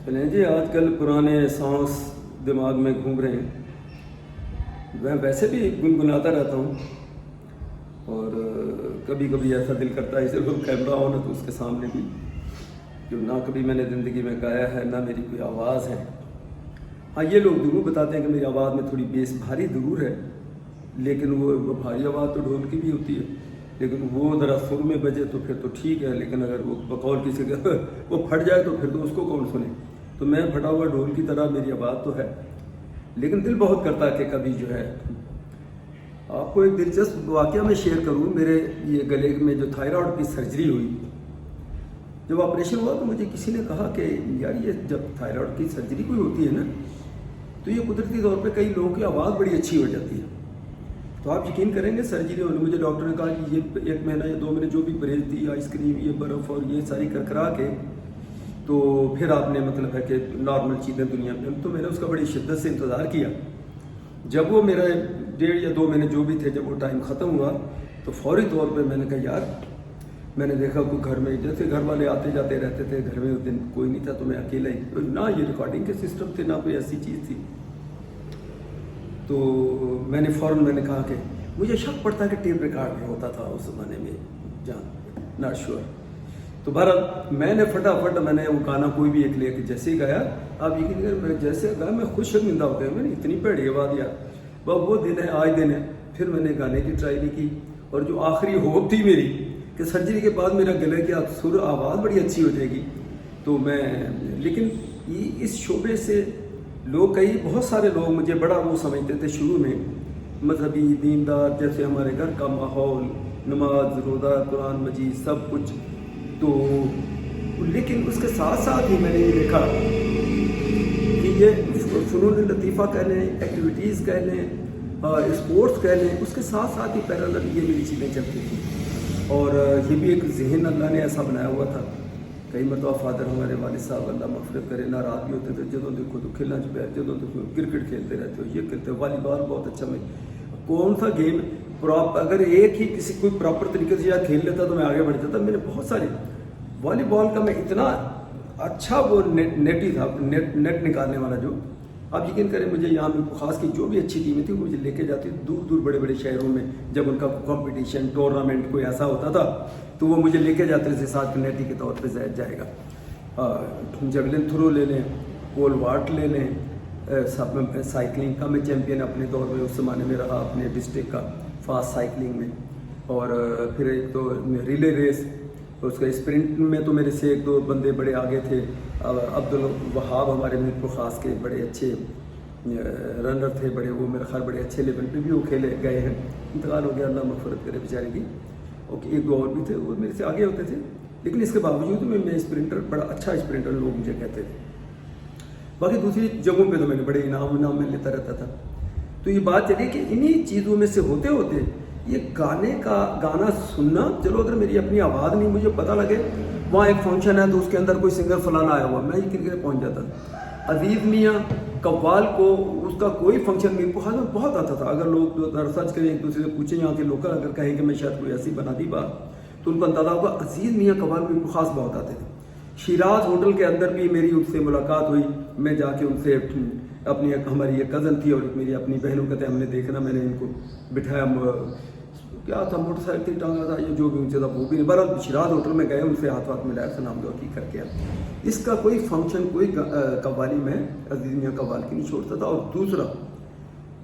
چلیں جی، آج کل پرانے سانس دماغ میں گھوم رہے ہیں. میں ویسے بھی گنگناتا رہتا ہوں، اور کبھی کبھی ایسا دل کرتا ہے صرف کیمرہ ہو نا تو اس کے سامنے بھی، جو نہ کبھی میں نے زندگی میں گایا ہے نہ میری کوئی آواز ہے. ہاں، یہ لوگ ضرور بتاتے ہیں کہ میری آواز میں تھوڑی بیس بھاری ضرور ہے، لیکن وہ بھاری آواز تو ڈھول کی بھی ہوتی ہے، لیکن وہ ذرا سر میں بجے تو پھر تو ٹھیک ہے، لیکن اگر وہ بقول کسی کا وہ پھٹ جائے تو پھر تو اس کو کون سنے. تو میں پھٹا ہوا ڈھول کی طرح میری آواز تو ہے، لیکن دل بہت کرتا ہے کہ کبھی جو ہے. آپ کو ایک دلچسپ واقعہ میں شیئر کروں. میرے یہ گلے میں جو تھائرائڈ کی سرجری ہوئی، جب آپریشن ہوا تو مجھے کسی نے کہا کہ یار، یہ جب تھائرائڈ کی سرجری کوئی ہوتی ہے نا تو یہ قدرتی طور پہ کئی لوگوں کی آواز بڑی اچھی ہو جاتی ہے. تو آپ یقین کریں گے، سرجری ہونے مجھے ڈاکٹر نے کہا کہ یہ 1 مہینہ یا 2 مہینے جو بھی پرہیز دی، آئس کریم، یہ برف اور یہ ساری کرا کے تو پھر آپ نے مطلب ہے کہ نارمل چیزیں دنیا میں. تو میں نے اس کا بڑی شدت سے انتظار کیا. جب وہ میرا 1.5 یا 2 مہینے جو بھی تھے، جب وہ ٹائم ختم ہوا تو فوری طور پہ میں نے کہا یار، میں نے دیکھا کوئی گھر میں جیسے گھر والے آتے جاتے رہتے تھے، گھر میں اس دن کوئی نہیں تھا تو میں اکیلا ہی، نہ یہ ریکارڈنگ کے سسٹم تھے نہ کوئی ایسی چیز تھی. تو میں نے فوراً کہا کہ مجھے شک پڑتا ہے کہ ٹیپ ریکارڈ ہوتا تھا اس زمانے میں، جان ناٹ شیور. تو بہرحال میں نے فٹافٹ میں نے وہ گانا کوئی بھی ایک لے کے جیسے ہی گایا. آپ یقین کریں، میں جیسے گایا میں خوش شرمندہ ہو گیا. میں نے اتنی پیڑی آواز یار، بس وہ دن ہے، آج دن ہے. پھر میں نے گانے کی ٹرائی بھی کی، اور جو آخری ہوپ تھی میری کہ سرجری کے بعد میرا گلے کی سر آواز بڑی اچھی ہو جائے گی، تو میں لیکن اس شعبے سے لوگ بہت سارے لوگ مجھے بڑا وہ سمجھتے تھے شروع میں، مذہبی دیندار، جیسے ہمارے گھر کا ماحول، نماز روزہ قرآن مجید سب کچھ. تو لیکن اس کے ساتھ ساتھ ہی میں نے یہ دیکھا کہ یہ فنون لطیفہ کہہ لیں، ایکٹیویٹیز کہہ لیں، اسپورٹس کہہ لیں، اس کے ساتھ ساتھ ہی پیرالل یہ میری چیزیں چلتی تھیں. اور یہ بھی ایک ذہن اللہ نے ایسا بنایا ہوا تھا. کئی مرتبہ فادر ہمارے والد صاحب اللہ مغفرت کرے ناراض بھی ہوتے تھے، جدوں دیکھو تو کھیلنا چاہیے، جدوں دیکھو کرکٹ کھیلتے رہتے ہو، یہ کھیلتے ہو، والی بال بہت اچھا. میں کون سا گیم اگر ایک ہی کسی کوئی پراپر طریقے سے کھیل لیتا تو میں آگے بڑھ جاتا. میں نے بہت ساری والی بال کا میں اتنا اچھا وہ نیٹ ہی تھا، نیٹ نکالنے والا. جو آپ یقین کریں، مجھے یہاں میں خاص کی جو بھی اچھی ٹیمیں تھیں وہ مجھے لے کے جاتی دور دور بڑے بڑے شہروں میں. جب ان کا کمپٹیشن ٹورنامنٹ کوئی ایسا ہوتا تھا تو وہ مجھے لے کے جاتے تھے ساتھ نیٹی کے طور پہ جائے گا. جیولن تھرو لے لیں، پول واٹ لے لیں، سائیکلنگ کا میں چیمپئن اپنے دور میں اس زمانے میں رہا اپنے ڈسٹرکٹ کا فاسٹ سائیکلنگ میں. اور پھر ایک تو ریلے ریس، اس کا اسپرنٹ میں تو میرے سے 1-2 بندے بڑے آگے تھے. عبدالوہاب ہمارے ملک خاص کے بڑے اچھے رنر تھے، بڑے وہ میرے خیال بڑے اچھے لیول پہ بھی وہ کھیلے گئے ہیں. انتقال ہو گیا، اللہ مغفرت کرے بیچارے کی. اوکے، 1-2 اور بھی تھے وہ میرے سے آگے ہوتے تھے، لیکن اس کے باوجود میں اسپرنٹر، بڑا اچھا اسپرنٹر لوگ مجھے کہتے تھے. باقی دوسری جگہوں پہ تو میں نے بڑے انعام میں لیتا رہتا تھا. تو یہ بات چلی کہ انہی چیزوں میں سے ہوتے ہوتے یہ گانا سننا، چلو اگر میری اپنی آواز نہیں، مجھے پتہ لگے وہاں ایک فنکشن ہے تو اس کے اندر کوئی سنگر فلانا آیا ہوا، میں یقین کرے پہنچ جاتا تھا. عزیز میاں قوال کو اس کا کوئی فنکشن میرے کو میں بہت آتا تھا. اگر لوگ ریسرچ کریں، ایک دوسرے سے پوچھیں، یہاں کے لوکل اگر کہیں کہ میں شاید کوئی ایسی بنا دی بات تو ان کو اندازہ ہوگا. عزیز میاں قوال میرے کو خاص بہت آتے تھے. شیراز ہوٹل کے اندر بھی میری ان سے ملاقات ہوئی. میں جا کے ان سے اپنی ہماری ایک کزن تھی اور میری اپنی بہنوں کہتے ہیں، ہم نے دیکھنا، میں نے ان کو بٹھایا، کیا تھا موٹر سائیکل ٹانگا تھا، یہ جو بھی ان سے تھا وہ بھی نہیں. بہرحال شیراز ہوٹل میں گئے، ان سے ہاتھ ملایا، سلام دعا کی کر کے. اس کا کوئی فنکشن، کوئی قوالی میں عزیز میاں قوال کی نہیں چھوڑتا تھا. اور دوسرا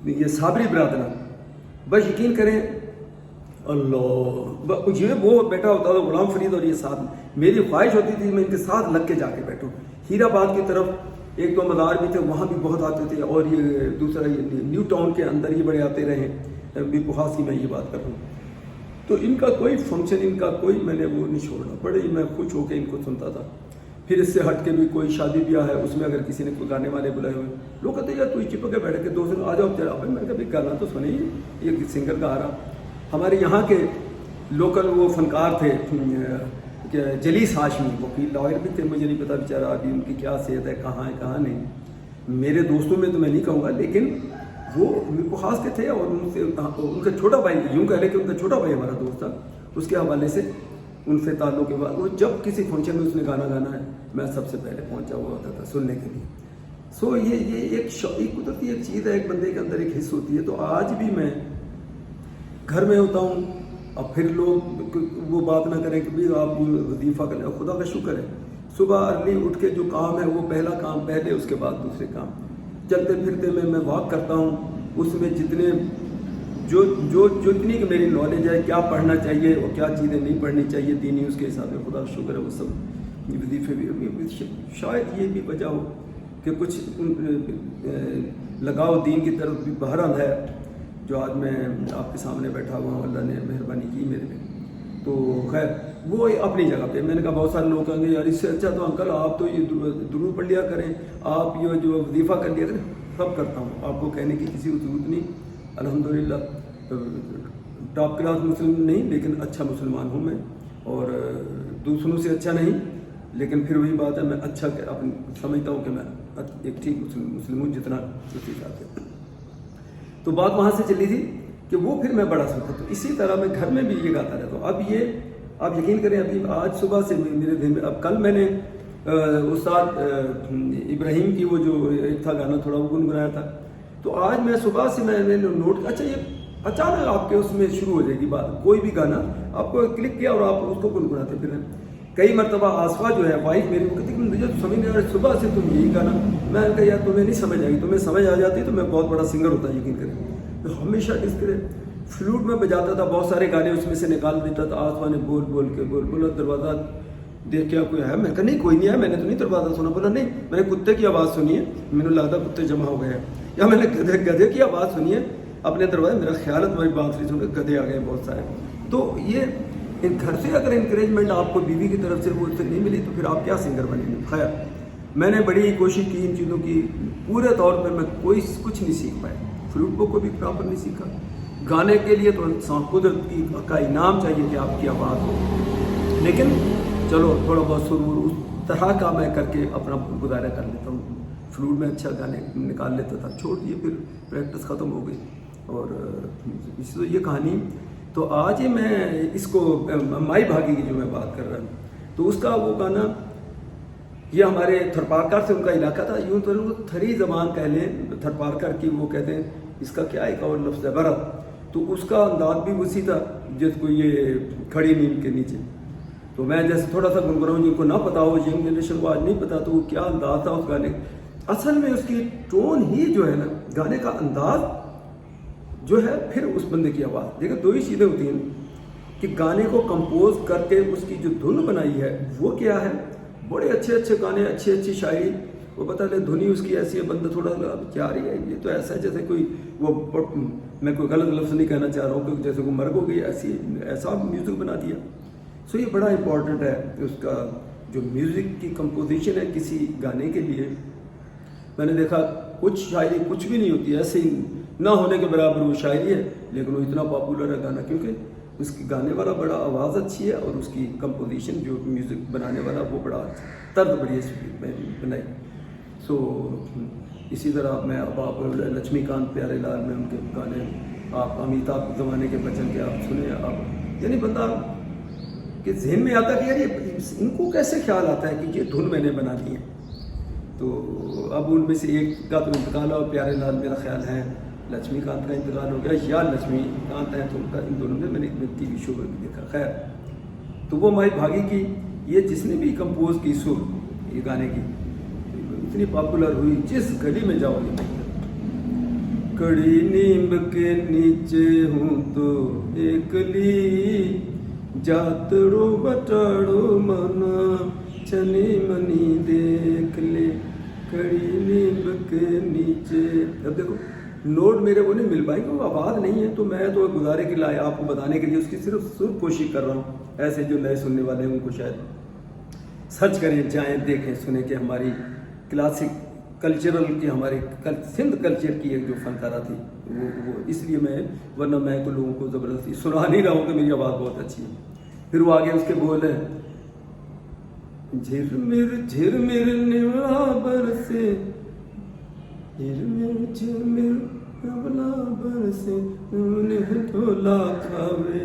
یہ صابری برادران، بس یقین کریں اللہ، یہ وہ بیٹا ہوتا تھا غلام فرید، اور یہ ساتھ میری خواہش ہوتی تھی میں ان کے ساتھ لگ کے جا کے بیٹھوں. ہیر آباد کی طرف 1-2 مزار بھی تھے، وہاں بھی بہت آتے تھے. اور یہ دوسرا یہ نیو ٹاؤن کے اندر یہ بڑے آتے رہے بھی خاص کی میں یہ بات کر رہا ہوں. تو ان کا کوئی فنکشن، ان کا کوئی میں نے وہ نہیں چھوڑا. بڑے ہی میں خوش ہو کے ان کو سنتا تھا. پھر اس سے ہٹ کے بھی کوئی شادی بیاہ ہے، اس میں اگر کسی نے کوئی گانے والے بلائے ہوئے، لوگ کہتے ہیں یار تو چپک کے بیٹھ کے 2 دن آ جاؤ چلا. میں کبھی گانا تو سنیں، یہ سنگر گا رہا. ہمارے یہاں کے لوکل وہ فنکار تھے جلیس ہاشمی، وکیل لائر بھی تھے. مجھے نہیں پتا بیچارہ ابھی ان کی کیا صحت ہے، کہاں ہے کہاں نہیں. میرے دوستوں میں تو میں نہیں کہوں گا، لیکن وہ میرے کو خاص کے تھے. اور ان کا چھوٹا بھائی، یوں کہہ لے کہ ان کا چھوٹا بھائی ہمارا دوست تھا. اس کے حوالے سے ان سے تعلق کے بعد وہ جب کسی فنکشن میں اس نے گانا گانا ہے میں سب سے پہلے پہنچا ہوا ہوتا تھا سننے کے لیے. سو یہ ایک قدرتی ایک چیز ہے, ایک بندے کے اندر ایک حص ہوتی ہے. تو آج بھی میں گھر میں ہوتا ہوں, اب پھر لوگ وہ بات نہ کریں کہ بھائی آپ وظیفہ کریں, اور خدا کا شکر ہے صبح ارلی اٹھ کے جو کام ہے وہ پہلا کام پہلے, اس کے بعد دوسرے کام. چلتے پھرتے میں واک کرتا ہوں, اس میں جتنے جو اتنی کہ میری نالج ہے کیا پڑھنا چاہیے اور کیا چیزیں نہیں پڑھنی چاہیے دینی, اس کے حساب سے خدا کا شکر ہے وہ سب وظیفے بھی. شاید یہ بھی وجہ ہو کہ کچھ لگاؤ دین کی طرف بھی بہرحال ہے, جو آج میں آپ کے سامنے بیٹھا ہوا ہوں, اللہ نے مہربانی کی میرے پہ. تو خیر وہ اپنی جگہ پہ, میں نے کہا بہت سارے لوگ کہیں گے یار اس سے اچھا تو انکل آپ تو یہ درود پڑھ لیا کریں, آپ یہ جو وظیفہ کر لیا کریں. سب کرتا ہوں, آپ کو کہنے کی کسی کو ضرورت نہیں. الحمدللہ ٹاپ کلاس مسلم نہیں لیکن اچھا مسلمان ہوں میں, اور دوسروں سے اچھا نہیں, لیکن پھر وہی بات ہے میں اچھا سمجھتا ہوں کہ میں ایک ٹھیک مسلم ہوں جتنا دوسری بات ہے. تو بات وہاں سے چلی تھی کہ وہ پھر میں بڑا سنتا. تو اسی طرح میں گھر میں بھی یہ گاتا رہتا ہوں. اب یہ آپ یقین کریں, ابھی آج صبح سے میرے دن میں, اب کل میں نے استاد ابراہیم کی وہ جو ایک تھا گانا تھوڑا وہ گنگنایا تھا. تو آج میں صبح سے میں نے نوٹ, اچھا یہ اچانک آپ کے اس میں شروع ہو جائے گی بات, کوئی بھی گانا آپ کو کلک کیا اور آپ اس کو گنگناتے پھر. کئی مرتبہ آصفہ جو ہے وائف میری وہ کہتی مجھے سمجھ نہیں آ رہا صبح سے تم یہی گانا. میں نے کہا یار تمہیں نہیں سمجھ آئی, تمہیں سمجھ آ جاتی تو میں بہت بڑا سنگر ہوتا, یقین کریں. تو ہمیشہ اس طرح فلوٹ میں بجاتا تھا, بہت سارے گانے اس میں سے نکال دیتا تھا. آصفہ نے بول کے بولا دروازہ دیکھ کے کوئی ہے, میں کہا نہیں کوئی نہیں ہے, میں نے تو نہیں دروازہ سنا. بولا نہیں میں نے کتے کی آواز سنی ہے, میں نے لگتا کتے جمع ہو گئے ہیں, یا میں نے گدھے کی آواز سنی ہے اپنے دروازے. میرا خیال ہے تمہاری بات نہیں سن کے گدھے آ گئے بہت سارے. تو یہ گھر سے اگر انکریجمنٹ آپ کو بیوی کی طرف سے وہ سے نہیں ملی تو پھر آپ کیا سنگر بنیں گے. خیر میں نے بڑی کوشش کی ان چیزوں کی, پورے طور پہ میں کچھ نہیں سیکھ پایا. فلوٹ کو بھی پراپر نہیں سیکھا. گانے کے لیے تو انسان قدرت کا انعام چاہیے کہ آپ کی آواز ہو, لیکن چلو تھوڑا بہت سرور اس طرح کا میں کر کے اپنا گزارا کر لیتا ہوں. فلوٹ میں اچھا گانے نکال لیتا تھا, چھوڑ دیے, پھر پریکٹس ختم ہو گئی. اور اس تو یہ کہانی. تو آج ہی میں اس کو مائی بھاگی کی جو میں بات کر رہا ہوں, تو اس کا وہ گانا یہ ہمارے تھرپارکر سے ان کا علاقہ تھا. یوں تو وہ تھری زبان کہہ لیں تھرپارکر کی, وہ کہتے ہیں اس کا کیا ایک اور لفظ ہے برت. تو اس کا انداز بھی اسی تھا جس کو یہ کھڑی نیند کے نیچے. تو میں جیسے تھوڑا سا گنگناؤں, جن کو نہ پتا ہو, ینگ جنریشن کو آج نہیں پتا, تو وہ کیا انداز تھا اس گانے. اصل میں اس کی ٹون ہی جو ہے نا, گانے کا انداز جو ہے, پھر اس بندے کی آواز. دیکھیں دو ہی چیزیں ہوتی ہیں کہ گانے کو کمپوز کر کے اس کی جو دھن بنائی ہے وہ کیا ہے. بڑے اچھے گانے, اچھی شاعری, وہ بتا لیں دھنی اس کی ایسی ہے, بندہ تھوڑا کیا رہی ہے, یہ تو ایسا ہے جیسے کوئی وہ, میں کوئی غلط لفظ نہیں کہنا چاہ رہا ہوں کہ جیسے کوئی مرگ ہو گئی ایسا میوزک بنا دیا. سو یہ بڑا امپورٹنٹ ہے اس کا جو میوزک کی کمپوزیشن ہے کسی گانے کے لیے. میں نے دیکھا کچھ شاعری کچھ بھی نہیں ہوتی, ایسے ہی نہ ہونے کے برابر وہ شاعری ہے, لیکن وہ اتنا پاپولر ہے گانا کیونکہ اس کی گانے والا بڑا آواز اچھی ہے, اور اس کی کمپوزیشن جو میوزک بنانے والا وہ بڑا طرز بڑی اچھی بنائی. سو اسی طرح میں اب آپ لکشمی کانت پیارے لال میں ان کے گانے, آپ امیتابھ زمانے کے بچن کے آپ سنیں, آپ یعنی بندہ کہ ذہن میں آتا کہ یار یہ ان کو کیسے خیال آتا ہے کہ یہ دھن میں نے بنا دی ہے. تو اب ان میں سے ایک کا تو انتقال ہوا, پیارے لال میرا خیال ہے لکشمی کانت کا انتقال ہو گیا, یا لکشمی کانت ہے تو ان کا, ان دونوں میں نے ٹی وی شو میں بھی دیکھا. خیر تو وہ مائی بھاگی کی یہ جس نے بھی کمپوز کی سر یہ گانے کی اتنی پاپولر ہوئی, جس گلی میں جاؤ گے کڑی نیمب کے نیچے ہوں تو ایک لی جاتڑو بٹاڑو منا چنی منی دیکھ لے کڑی نیمب کے نیچے. اب دیکھو نوٹ میرے وہ نہیں مل پائے کہ وہ آواز نہیں ہے, تو میں تو گزارے کے لائے آپ کو بتانے کے لیے اس کی صرف کوشش کر رہا ہوں. ایسے جو نئے سننے والے ہیں ان کو شاید سرچ کریں, جائیں, دیکھیں, سنیں کہ ہماری کلاسک کلچرل کی, ہمارے سندھ کلچر کی ایک جو فنکارہ تھی وہ اس لیے میں, ورنہ میں تو لوگوں کو زبردستی سنا نہیں رہا ہوں کہ میری آواز بہت اچھی ہے. پھر وہ آگے اس کے بول ہیں جھرمر نوا برسے, جھرمر نولا برسے انہیں ڈھولا کھاوے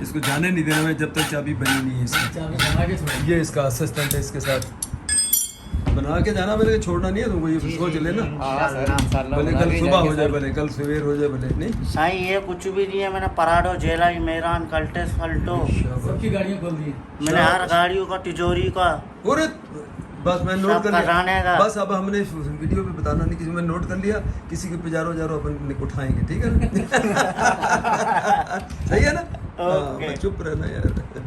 اس کو جانے نہیں دینا میں جب تک چابی بنی نہیں ہے اس کی. یہ اس کا اسسٹنٹ ہے, اس کے ساتھ بنا کے جانا, میں نے چھوڑنا نہیں ہے تم کو, یہ سوچ لے نا, بھلے کل صبح ہو جائے, بھلے کل سویر ہو جائے, بھلے نہیں سائیں یہ کچھ بھی نہیں ہے. میں نے پراڈو, جیلائی, میران, کلٹس, فلٹو, سب کی گاڑیاں کھول دی. میں نے ہر گاڑیوں کا, تجوری کا, پورے بس میں نوٹ کر کرانے لیا. کا. بس اب ہم نے ویڈیو پہ بتانا نہیں, کسی میں نوٹ کر لیا, کسی کے پجارو جارو اپن اٹھائیں گے, ٹھیک ہے نا. صحیح ہے نا, چپ رہنا یار.